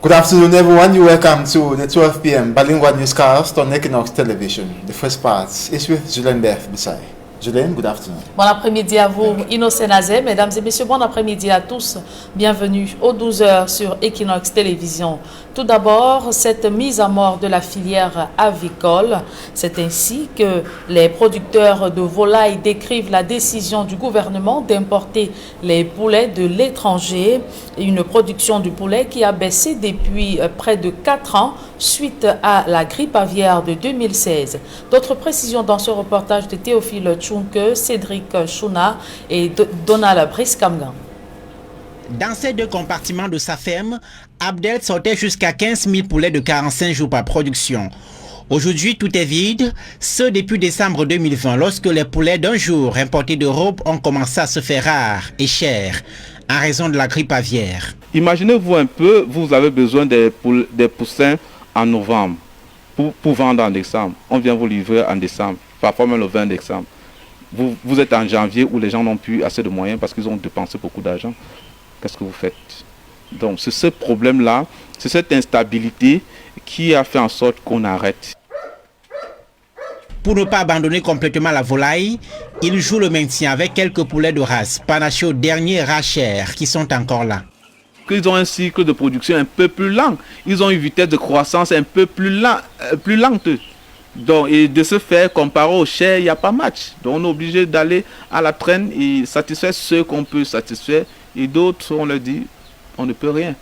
Good afternoon, everyone. You're welcome to the 12 p.m. Bilingual newscast on Equinox Television. The first part is with Julien Berth Bissay. Julien, good afternoon. Bon après-midi à vous, Innocent Nazé. Mesdames et messieurs, bon après-midi à tous. Bienvenue aux 12h sur Equinox Télévision. Tout d'abord, cette mise à mort de la filière avicole. C'est ainsi que les producteurs de volailles décrivent la décision du gouvernement d'importer les poulets de l'étranger. Une production du poulet qui a baissé depuis près de 4 ans suite à la grippe aviaire de 2016. D'autres précisions dans ce reportage de Théophile Tchunke, Cédric Chouna et Donald Briskamgan. Dans ces deux compartiments de sa ferme, Abdel sortait jusqu'à 15 000 poulets de 45 jours par production. Aujourd'hui, tout est vide, ce depuis décembre 2020, lorsque les poulets d'un jour importés d'Europe ont commencé à se faire rares et chers en raison de la grippe aviaire. Imaginez-vous un peu, vous avez besoin des poussins en novembre pour vendre en décembre. On vient vous livrer en décembre, parfois même le 20 décembre. Vous êtes en janvier où les gens n'ont plus assez de moyens parce qu'ils ont dépensé beaucoup d'argent. Qu'est-ce que vous faites? Donc c'est ce problème-là, c'est cette instabilité qui a fait en sorte qu'on arrête. Pour ne pas abandonner complètement la volaille, il joue le maintien avec quelques poulets de race, panachés aux derniers rats chers qui sont encore là. Ils ont un cycle de production un peu plus lent. Ils ont une vitesse de croissance un peu plus lente. Donc, et de ce fait, comparé aux chers, il n'y a pas match. Donc on est obligé d'aller à la traîne et satisfaire ceux qu'on peut satisfaire. Et d'autres, on leur dit, on ne peut rien.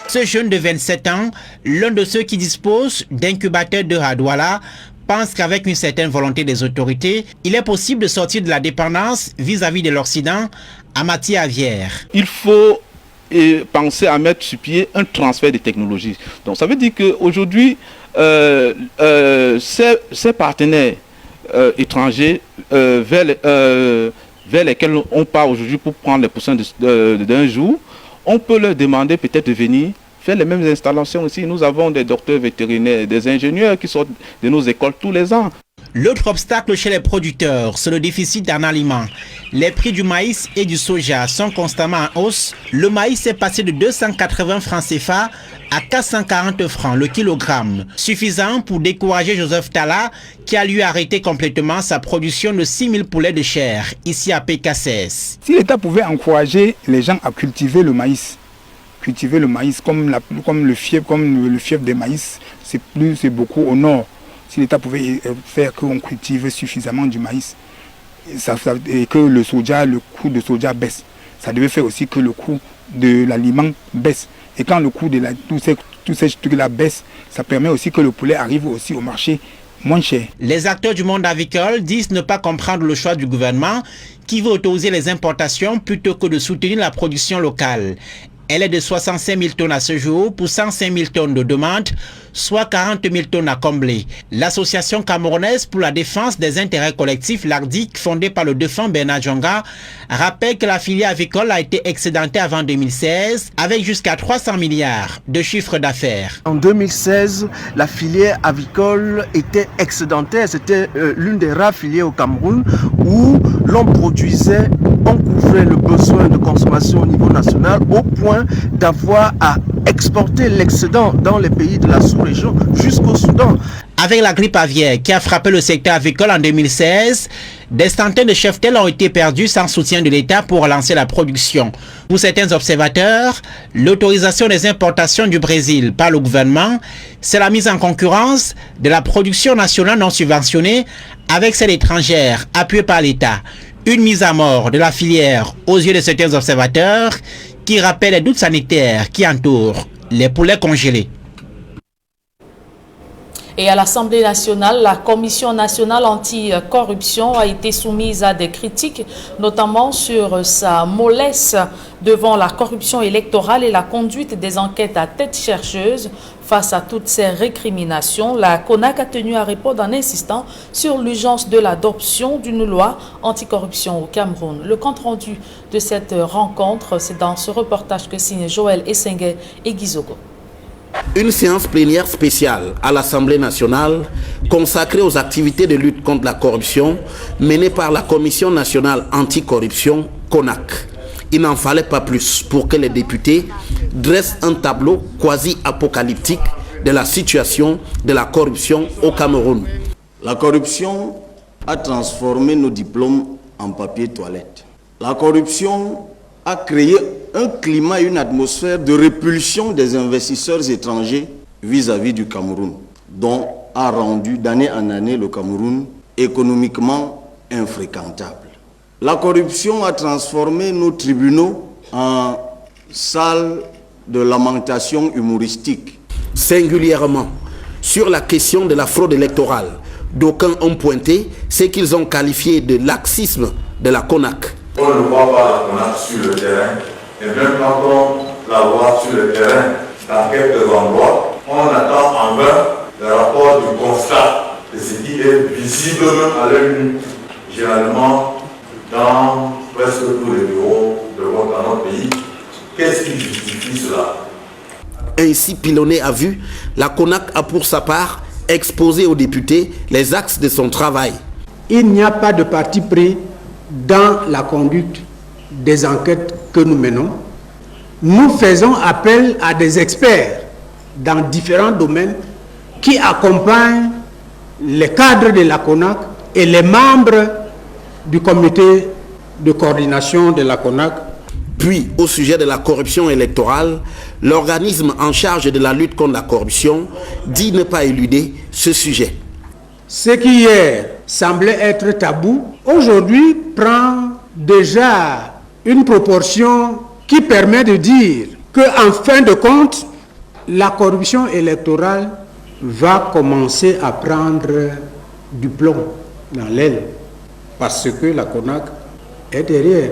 Ce jeune de 27 ans, l'un de ceux qui disposent d'incubateurs de Hadouala, pense qu'avec une certaine volonté des autorités, il est possible de sortir de la dépendance vis-à-vis de l'Occident en matière aviaire. Il faut penser à mettre sur pied un transfert de technologies. Donc ça veut dire qu'aujourd'hui, ces partenaires étrangers vers lesquels on part aujourd'hui pour prendre les poussins d'un jour, on peut leur demander peut-être de venir faire les mêmes installations aussi. Nous avons des docteurs vétérinaires, des ingénieurs qui sortent de nos écoles tous les ans. L'autre obstacle chez les producteurs, c'est le déficit en aliments. Les prix du maïs et du soja sont constamment en hausse. Le maïs est passé de 280 francs CFA à 440 francs le kilogramme, suffisant pour décourager Joseph Tala qui a lui arrêté complètement sa production de 6 000 poulets de chair ici à PKCS. Si l'État pouvait encourager les gens à cultiver le maïs comme le fief des maïs, c'est beaucoup au nord. Si l'État pouvait faire qu'on cultive suffisamment du maïs et que le coût de soja baisse, ça devait faire aussi que le coût de l'aliment baisse. Et quand le coût de tous ces trucs-là baisse, ça permet aussi que le poulet arrive aussi au marché moins cher. Les acteurs du monde avicole disent ne pas comprendre le choix du gouvernement qui veut autoriser les importations plutôt que de soutenir la production locale. Elle est de 65 000 tonnes à ce jour pour 105 000 tonnes de demande, soit 40 000 tonnes à combler. L'Association camerounaise pour la défense des intérêts collectifs, l'ARDIC, fondée par le défunt Bernard Djonga, rappelle que la filière avicole a été excédentée avant 2016 avec jusqu'à 300 milliards de chiffre d'affaires. En 2016, la filière avicole était excédentaire. C'était l'une des rares filières au Cameroun où l'on produisait, on couvrait le besoin de consommation au niveau national au point d'avoir à exporter l'excédent dans les pays de la sous-région jusqu'au Soudan. Avec la grippe aviaire qui a frappé le secteur avicole en 2016, des centaines de cheptels ont été perdus sans soutien de l'État pour relancer la production. Pour certains observateurs, l'autorisation des importations du Brésil par le gouvernement, c'est la mise en concurrence de la production nationale non subventionnée avec celle étrangère appuyée par l'État. Une mise à mort de la filière aux yeux de certains observateurs qui rappelle les doutes sanitaires qui entourent les poulets congelés. Et à l'Assemblée nationale, la Commission nationale anti-corruption a été soumise à des critiques, notamment sur sa mollesse devant la corruption électorale et la conduite des enquêtes à tête chercheuse. Face à toutes ces récriminations, la CONAC a tenu à répondre en insistant sur l'urgence de l'adoption d'une loi anticorruption au Cameroun. Le compte-rendu de cette rencontre, c'est dans ce reportage que signent Joël Essengue et Gizogo. Une séance plénière spéciale à l'Assemblée nationale consacrée aux activités de lutte contre la corruption menées par la Commission nationale anticorruption, CONAC. Il n'en fallait pas plus pour que les députés dressent un tableau quasi-apocalyptique de la situation de la corruption au Cameroun. La corruption a transformé nos diplômes en papier toilette. La corruption a créé un climat et une atmosphère de répulsion des investisseurs étrangers vis-à-vis du Cameroun, dont a rendu d'année en année le Cameroun économiquement infréquentable. La corruption a transformé nos tribunaux en salles de lamentation humoristique. Singulièrement, sur la question de la fraude électorale, d'aucuns ont pointé ce qu'ils ont qualifié de laxisme de la CONAC. On ne voit pas la CONAC sur le terrain, et même quand on la voit sur le terrain, dans quelques endroits, on attend en vain le rapport du constat de ce qui est visible à l'œil nu, généralement dans presque tous les bureaux de vote dans notre pays. Qu'est-ce qui justifie cela? Ainsi pilonné à vue, la CONAC a pour sa part exposé aux députés les axes de son travail. Il n'y a pas de parti pris dans la conduite des enquêtes que nous menons. Nous faisons appel à des experts dans différents domaines qui accompagnent les cadres de la CONAC et les membres du comité de coordination de la CONAC. Puis, au sujet de la corruption électorale, l'organisme en charge de la lutte contre la corruption dit ne pas éluder ce sujet. Ce qui hier semblait être tabou, aujourd'hui prend déjà une proportion qui permet de dire qu'en fin de compte, la corruption électorale va commencer à prendre du plomb dans l'aile, parce que la CONAC est derrière.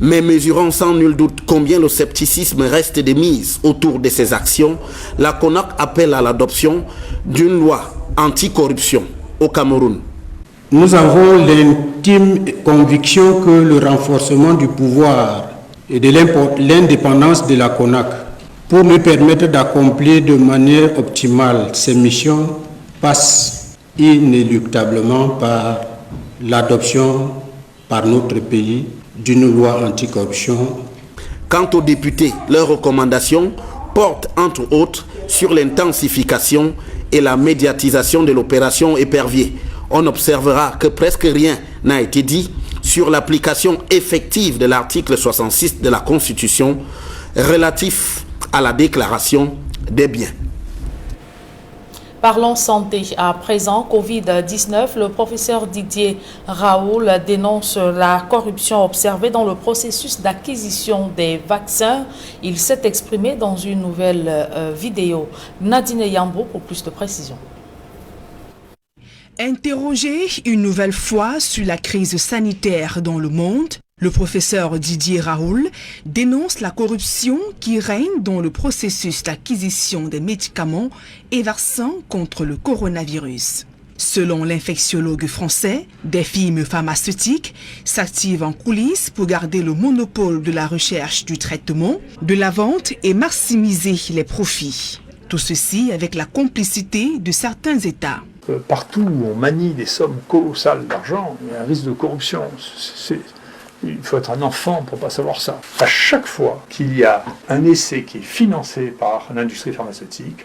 Mais mesurant sans nul doute combien le scepticisme reste de mise autour de ces actions, la CONAC appelle à l'adoption d'une loi anticorruption au Cameroun. Nous avons l'intime conviction que le renforcement du pouvoir et de l'indépendance de la CONAC pour nous permettre d'accomplir de manière optimale ces missions passe inéluctablement par l'adoption par notre pays d'une loi anticorruption. Quant aux députés, leurs recommandations portent entre autres sur l'intensification et la médiatisation de l'opération Épervier. On observera que presque rien n'a été dit sur l'application effective de l'article 66 de la Constitution relatif à la déclaration des biens. Parlons santé à présent. Covid-19, le professeur Didier Raoul dénonce la corruption observée dans le processus d'acquisition des vaccins. Il s'est exprimé dans une nouvelle vidéo. Nadine Yambo pour plus de précisions. Interrogé une nouvelle fois sur la crise sanitaire dans le monde, le professeur Didier Raoul dénonce la corruption qui règne dans le processus d'acquisition des médicaments et vaccins contre le coronavirus. Selon l'infectiologue français, des firmes pharmaceutiques s'activent en coulisses pour garder le monopole de la recherche du traitement, de la vente et maximiser les profits. Tout ceci avec la complicité de certains États. Partout où on manie des sommes colossales d'argent, il y a un risque de corruption. Il faut être un enfant pour ne pas savoir ça. À chaque fois qu'il y a un essai qui est financé par l'industrie pharmaceutique,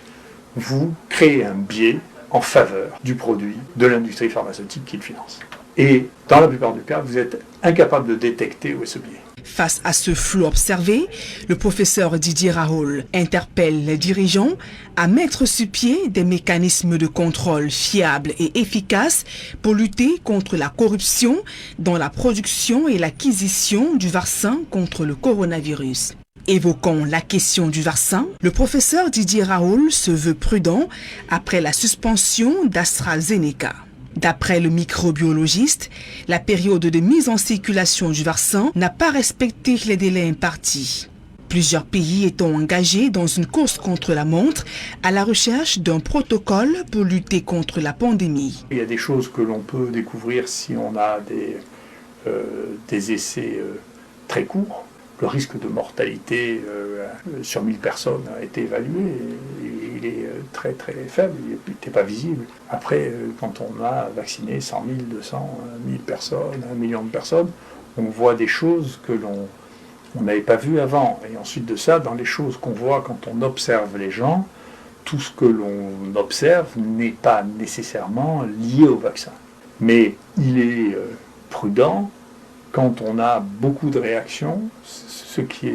vous créez un biais en faveur du produit de l'industrie pharmaceutique qui le finance. Et dans la plupart des cas, vous êtes incapable de détecter où est ce biais. Face à ce flou observé, le professeur Didier Raoul interpelle les dirigeants à mettre sur pied des mécanismes de contrôle fiables et efficaces pour lutter contre la corruption dans la production et l'acquisition du vaccin contre le coronavirus. Évoquant la question du vaccin, le professeur Didier Raoul se veut prudent après la suspension d'AstraZeneca. D'après le microbiologiste, la période de mise en circulation du vaccin n'a pas respecté les délais impartis. Plusieurs pays étant engagés dans une course contre la montre à la recherche d'un protocole pour lutter contre la pandémie. Il y a des choses que l'on peut découvrir si on a des essais très courts. Le risque de mortalité sur 1000 personnes a été évalué. Il est très très faible, il n'était pas visible. Après, quand on a vacciné 100 000, 200 000 personnes, 1 million de personnes, on voit des choses que l'on on n'avait pas vu avant. Et ensuite de ça, dans les choses qu'on voit quand on observe les gens, tout ce que l'on observe n'est pas nécessairement lié au vaccin. Mais il est prudent, quand on a beaucoup de réactions, ce qui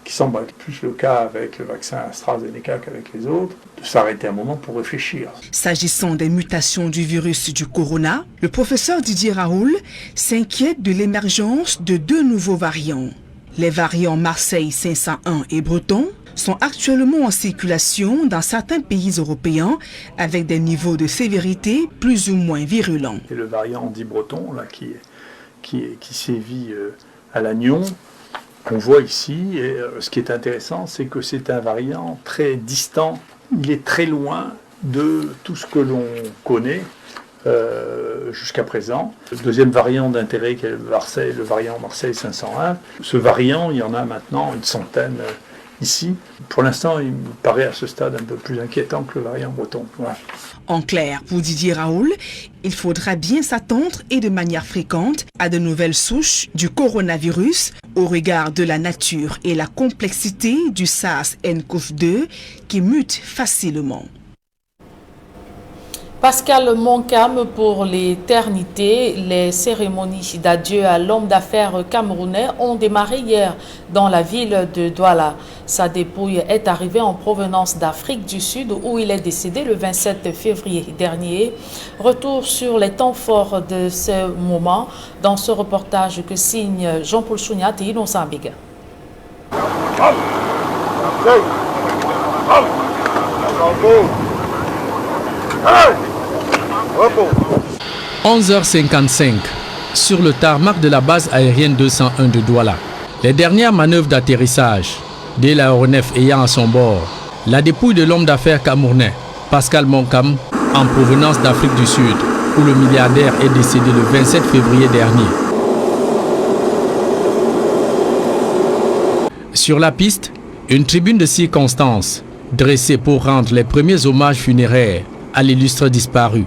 semble être plus le cas avec le vaccin AstraZeneca qu'avec les autres, de s'arrêter un moment pour réfléchir. S'agissant des mutations du virus du corona, le professeur Didier Raoul s'inquiète de l'émergence de 2 nouveaux variants. Les variants Marseille 501 et Breton sont actuellement en circulation dans certains pays européens avec des niveaux de sévérité plus ou moins virulents. Et le variant dit Breton, là, qui sévit à Lannion, qu'on voit ici, et ce qui est intéressant, c'est que c'est un variant très distant, il est très loin de tout ce que l'on connaît jusqu'à présent. Le deuxième variant d'intérêt, qui est le variant Marseille 501, ce variant, il y en a maintenant une centaine ici. Pour l'instant, il me paraît à ce stade un peu plus inquiétant que le variant breton. Voilà. En clair, pour Didier Raoul, il faudra bien s'attendre et de manière fréquente à de nouvelles souches du coronavirus au regard de la nature et la complexité du SARS-CoV-2 qui mute facilement. Pascal Monkam pour l'éternité. Les cérémonies d'adieu à l'homme d'affaires camerounais ont démarré hier dans la ville de Douala. Sa dépouille est arrivée en provenance d'Afrique du Sud où il est décédé le 27 février dernier. Retour sur les temps forts de ce moment dans ce reportage que signe Jean-Paul Chouniat et Innocent Biga. 11h55 sur le tarmac de la base aérienne 201 de Douala. Les dernières manœuvres d'atterrissage, dès l'aéronef ayant à son bord la dépouille de l'homme d'affaires camerounais Pascal Monkam en provenance d'Afrique du Sud, où le milliardaire est décédé le 27 février dernier. Sur la piste, une tribune de circonstance dressée pour rendre les premiers hommages funéraires à l'illustre disparu.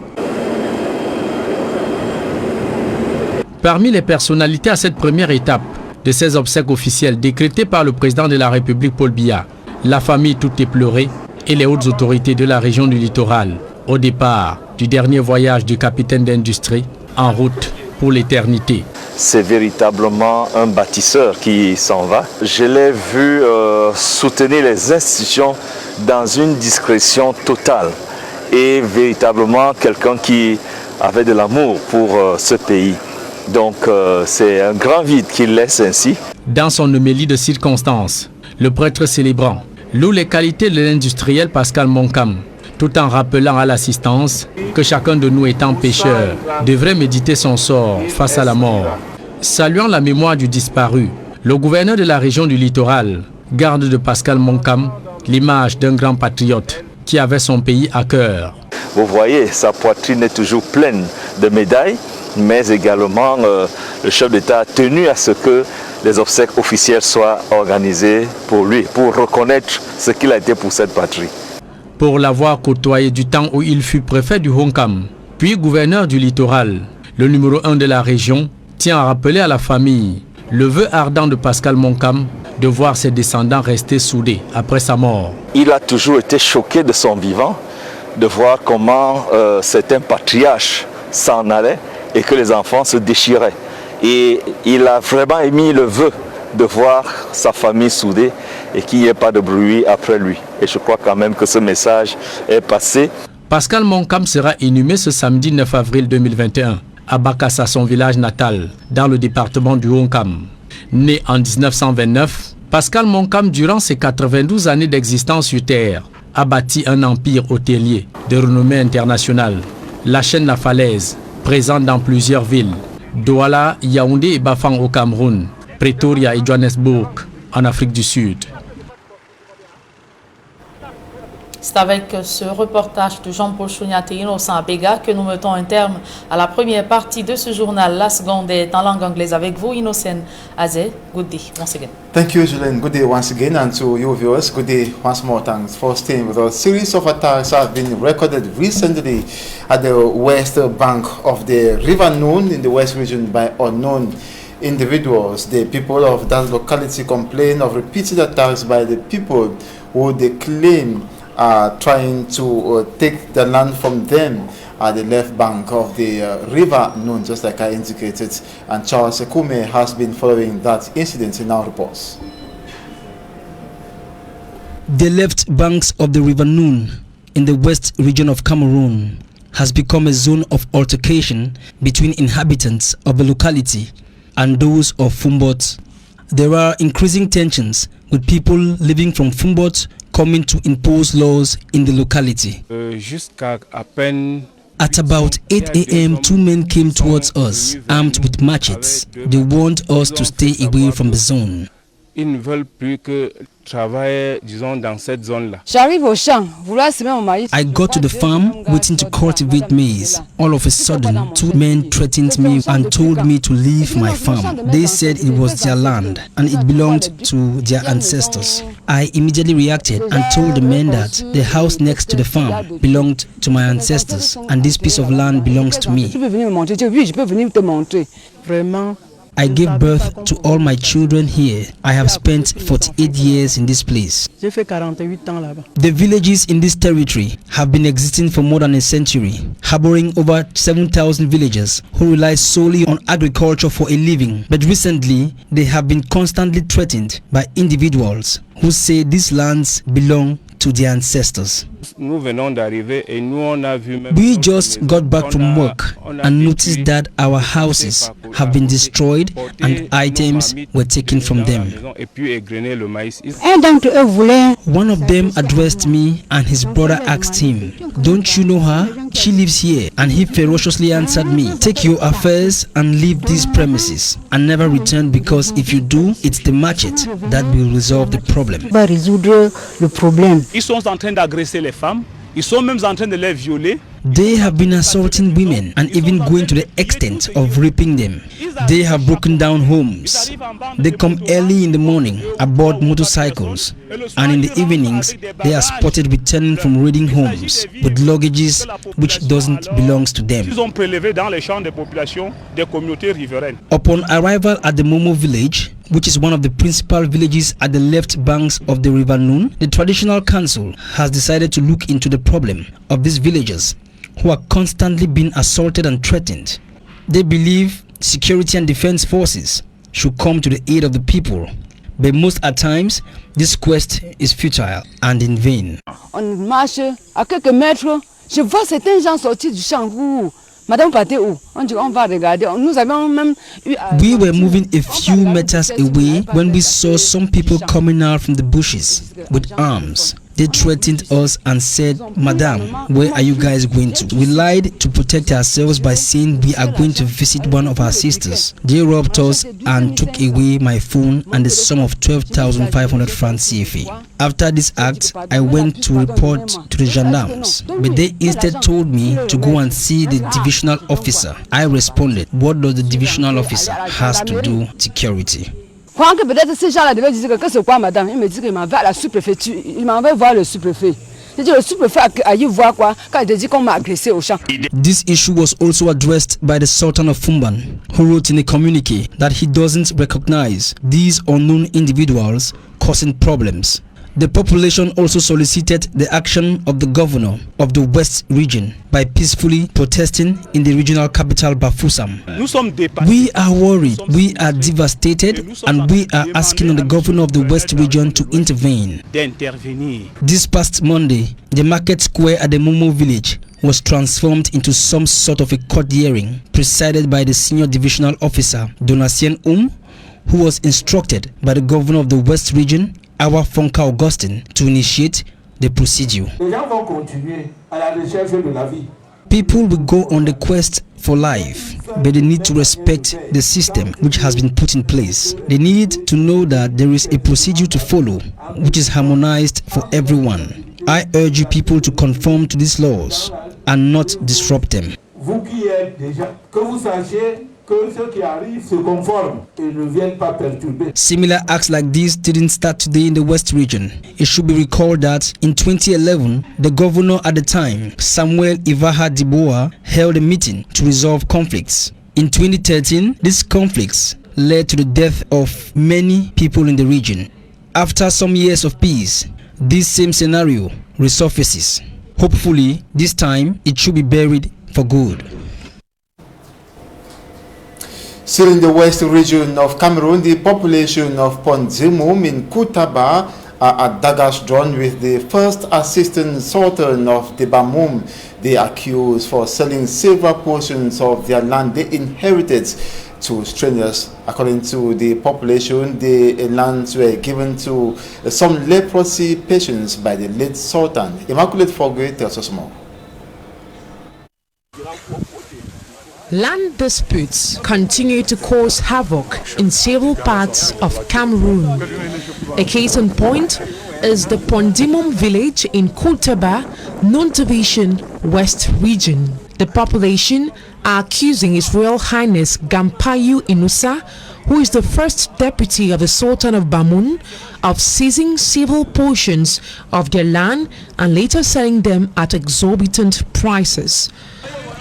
Parmi les personnalités à cette première étape de ces obsèques officielles décrétées par le président de la République Paul Biya, la famille tout éplorée et les hautes autorités de la région du littoral, au départ du dernier voyage du capitaine d'industrie en route pour l'éternité. C'est véritablement un bâtisseur qui s'en va. Je l'ai vu soutenir les institutions dans une discrétion totale et véritablement quelqu'un qui avait de l'amour pour ce pays. Donc c'est un grand vide qu'il laisse ainsi. Dans son homélie de circonstance, le prêtre célébrant loue les qualités de l'industriel Pascal Monkam, tout en rappelant à l'assistance que chacun de nous étant pécheur devrait méditer son sort face à la mort. Saluant la mémoire du disparu, le gouverneur de la région du littoral garde de Pascal Monkam l'image d'un grand patriote qui avait son pays à cœur. Vous voyez, sa poitrine est toujours pleine de médailles, mais également le chef d'État a tenu à ce que les obsèques officielles soient organisées pour lui, pour reconnaître ce qu'il a été pour cette patrie. Pour l'avoir côtoyé du temps où il fut préfet du Honkam, puis gouverneur du littoral, le numéro 1 de la région tient à rappeler à la famille le vœu ardent de Pascal Monkam de voir ses descendants rester soudés après sa mort. Il a toujours été choqué de son vivant, de voir comment certains patriarches s'en allaient et que les enfants se déchiraient. Et il a vraiment émis le vœu de voir sa famille soudée et qu'il n'y ait pas de bruit après lui. Et je crois quand même que ce message est passé. Pascal Monkam sera inhumé ce samedi 9 avril 2021 à Bakassa, son village natal, dans le département du Honkam. Né en 1929, Pascal Monkam, durant ses 92 années d'existence sur Terre, a bâti un empire hôtelier de renommée internationale. La chaîne La Falaise, présente dans plusieurs villes, Douala, Yaoundé et Bafang au Cameroun, Pretoria et Johannesburg en Afrique du Sud. C'est avec ce reportage de Jean-Paul Chouniat et Innocent Abega que nous mettons un terme à la première partie de ce journal. La seconde est en langue anglaise avec vous, Innocent Azé. Good day once again. Thank you, Julian. Good day once again, and to you viewers, good day once more. Thanks for staying with us. Series of attacks have been recorded recently at the west bank of the River Noon in the west region by unknown individuals. The people of that locality complain of repeated attacks by the people who they claim are trying to take the land from them at the left bank of the River Nun, just like I indicated. And Charles Ekume has been following that incident in our reports. The left banks of the River Nun in the west region of Cameroon has become a zone of altercation between inhabitants of the locality and those of Fumbot. There are increasing tensions with people living from Fumbot coming to impose laws in the locality. At about 8 a.m., two men came towards us, armed with machetes. They warned us to stay away from the zone. I got to the farm waiting to cultivate maize. All of a sudden, two men threatened me and told me to leave my farm. They said it was their land and it belonged to their ancestors. I immediately reacted and told the men that the house next to the farm belonged to my ancestors and this piece of land belongs to me. I gave birth to all my children here. I have spent 48 years in this place. The villages in this territory have been existing for more than a century, harboring over 7,000 villagers who rely solely on agriculture for a living. But recently, they have been constantly threatened by individuals who say these lands belong to their ancestors. We just got back from work and noticed that our houses have been destroyed and items were taken from them. One of them addressed me and his brother asked him, "Don't you know her? She lives here." And he ferociously answered me, "Take your affairs and leave these premises and never return, because if you do, it's the machete that will resolve the problem." Ils sont en train d'agresser les femmes. Ils sont même en train de les violer. They have been assaulting women and even going to the extent of raping them. They have broken down homes. They come early in the morning aboard motorcycles, and in the evenings they are spotted returning from raiding homes with luggages which doesn't belong to them. Ils ont prélevé dans les champs des populations des communautés riveraines. Upon arrival at the Momo village, which is one of the principal villages at the left banks of the River Nun, the traditional council has decided to look into the problem of these villagers who are constantly being assaulted and threatened. They believe security and defense forces should come to the aid of the people, but most at times this quest is futile and in vain. On marche à quelques mètres, je vois certains gens sortir du champ. Madame Paté, on va regarder. Nous avons même eu. We were moving a few meters away when we saw some people coming out from the bushes with arms. They threatened us and said, "Madam, where are you guys going to?" We lied to protect ourselves by saying we are going to visit one of our sisters. They robbed us and took away my phone and the sum of 12,500 francs CFA. After this act, I went to report to the gendarmes, but they instead told me to go and see the divisional officer. I responded, "What does the divisional officer has to do with security?" Quand que peut-être ces gens-là devaient dire que c'est quoi, madame, il me dit qu'il m'envoie à la sous-préfecture, il m'envoie voir le sous-préfet. Je dis le sous-préfet a eu voir quoi quand il te dit qu'on m'a agressé au champ. This issue was also addressed by the Sultan of Fumban, who wrote in a communique that he doesn't recognize these unknown individuals causing problems. The population also solicited the action of the governor of the West region by peacefully protesting in the regional capital Bafoussam. We are worried, we are devastated, and we are asking the governor of the West region to intervene. This past Monday, the market square at the Momo village was transformed into some sort of a court hearing presided by the senior divisional officer, Donatien who was instructed by the governor of the West region, Awa Fonka Augustine, to initiate the procedure. People will go on the quest for life, but they need to respect the system which has been put in place. They need to know that there is a procedure to follow which is harmonized for everyone. I urge you people to conform to these laws and not disrupt them. Similar acts like this didn't start today in the West region. It should be recalled that in 2011, the governor at the time, Samuel Ivaha Diboa, held a meeting to resolve conflicts. In 2013, these conflicts led to the death of many people in the region. After some years of peace, this same scenario resurfaces. Hopefully, this time it should be buried for good. Still in the west region of Cameroon, the population of Pondimoum in Koutaba are at daggers drawn with the first assistant sultan of Debamoum. They are accused for selling several portions of their land they inherited to strangers. According to the population, the lands were given to some leprosy patients by the late sultan. Immaculate Fogwe tells us more. Land disputes continue to cause havoc in several parts of Cameroon. A case in point is the Pondimoum village in Koutaba, non-division West region. The population are accusing His Royal Highness Gampayu Inusa, who is the first deputy of the Sultan of Bamoun, of seizing several portions of their land and later selling them at exorbitant prices.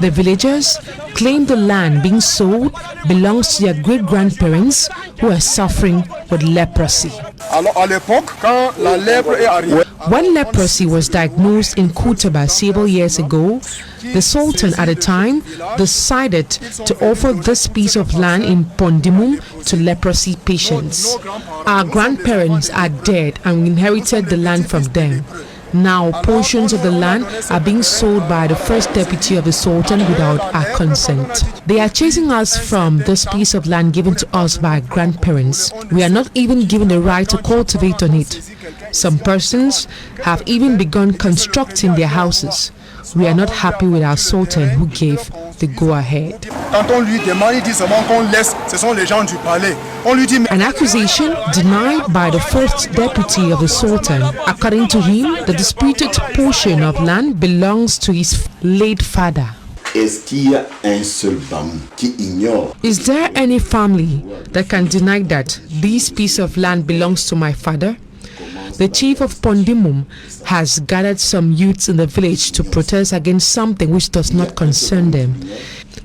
The villagers claim the land being sold belongs to their great-grandparents who are suffering with leprosy. When leprosy was diagnosed in Koutaba several years ago, the Sultan at the time decided to offer this piece of land in Pondimoum to leprosy patients. Our grandparents are dead and we inherited the land from them. Now, portions of the land are being sold by the first deputy of the Sultan without our consent. They are chasing us from this piece of land given to us by our grandparents. We are not even given the right to cultivate on it. Some persons have even begun constructing their houses. We are not happy with our Sultan who gave the go-ahead. An accusation denied by the first deputy of the Sultan. According to him, the disputed portion of land belongs to his late father. Is there any family that can deny that this piece of land belongs to my father? The chief of Pondimoum has gathered some youths in the village to protest against something which does not concern them.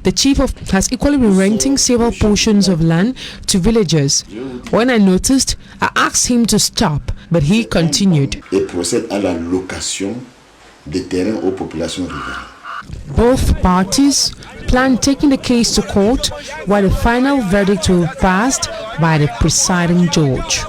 The chief has equally been renting several portions of land to villagers. When I noticed, I asked him to stop, but he continued. Both parties plan taking the case to court, while the final verdict will be passed by the presiding judge.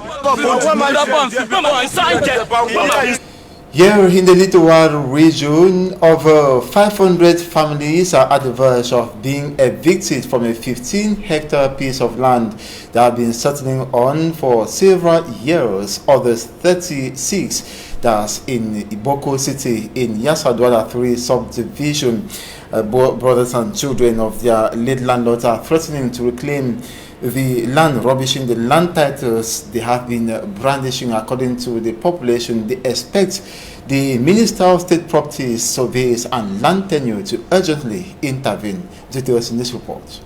Here in the Littoral region, over 500 families are at the verge of being evicted from a 15-hectare piece of land they have been settling on for several years. Others 36, that's in Iboko City in Yassa-Douala 3 subdivision. Brothers and children of their late landlords are threatening to reclaim the land, rubbishing the land titles they have been brandishing. According to the population, they expect the Minister of State Properties, Surveys and Land Tenure to urgently intervene. Details in this report.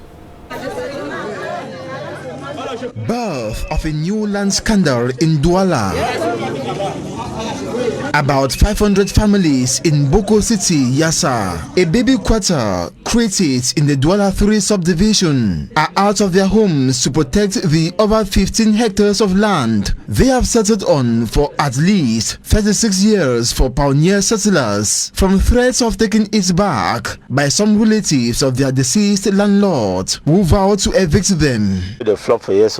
Birth of a new land scandal in Douala. About 500 families in Boko City, Yassa, a baby quarter created in the Douala 3 subdivision, are out of their homes to protect the over 15 hectares of land they have settled on for at least 36 years for pioneer settlers from threats of taking it back by some relatives of their deceased landlord who vowed to evict them. The flop for years.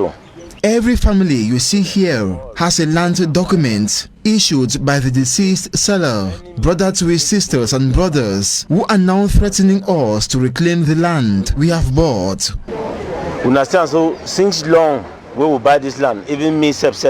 Every family you see here has a land document issued by the deceased seller, brother to his sisters and brothers, who are now threatening us to reclaim the land we have bought. Understand? So since long we will buy this land, even me self.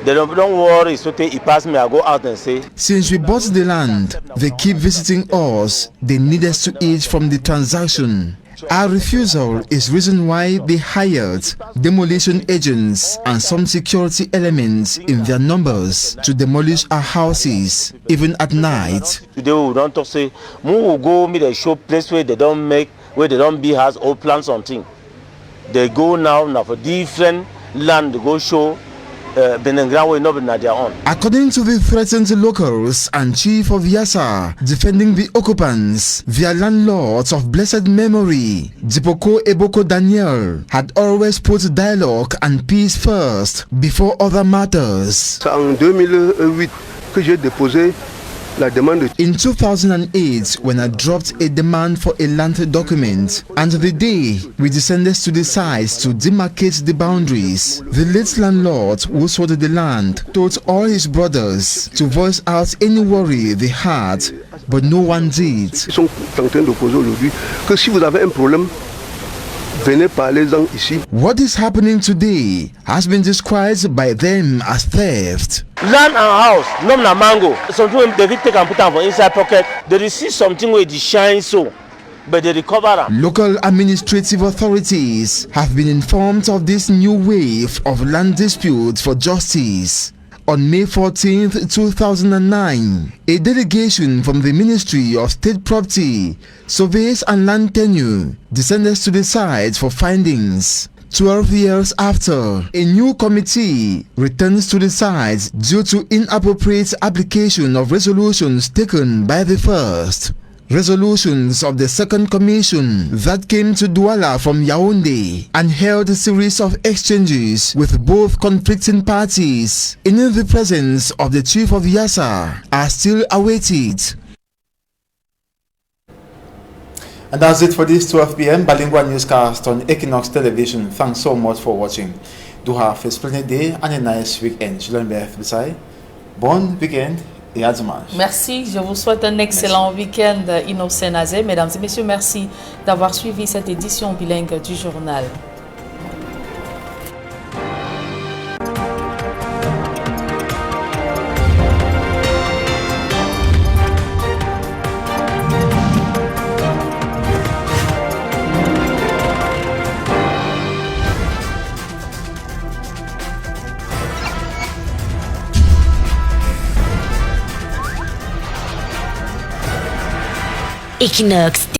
They don't worry, so they pass me, I go out and say. Since we bought the land, they keep visiting us. They need us to eat from the transaction. Our refusal is reason why they hired demolition agents and some security elements in their numbers to demolish our houses, even at night. Today we don't talk, say, we will go meet a show place where they don't make, where they don't be house or plant something. They go now for different land, they go show Benengra way not na their own. According to the threatened locals and chief of Yassa defending the occupants, their landlords of blessed memory, Dipoko Eboko Daniel, had always put dialogue and peace first before other matters. En 2008 que j'ai déposé la demande. In 2008, when I dropped a demand for a land document, and the day we descended to the sites to demarcate the boundaries, the late landlord who sold the land told all his brothers to voice out any worry they had, but no one did. Ils sont en train d'opposer aujourd'hui que si vous avez un problème, venez parlez-en ici. What is happening today has been described by them as theft. Land and house, no na mango. Something they take and put am for inside pocket. They see something where it shine so, but they recover am. Local administrative authorities have been informed of this new wave of land disputes for justice. On May 14, 2009, a delegation from the Ministry of State Property, Surveys and Land Tenure descended to the site for findings. 12 years after, a new committee returns to the site due to inappropriate application of resolutions taken by the first. Resolutions of the second commission that came to Douala from Yaoundé and held a series of exchanges with both conflicting parties in the presence of the chief of Yassa are still awaited. And that's it for this 12 p.m. bilingual newscast on Equinox Television. Thanks so much for watching. Do have a splendid day and a nice weekend. Bon weekend. Et à dimanche. Merci, je vous souhaite un excellent week-end, Innocent Nazé. Mesdames et messieurs, merci d'avoir suivi cette édition bilingue du journal. Equinox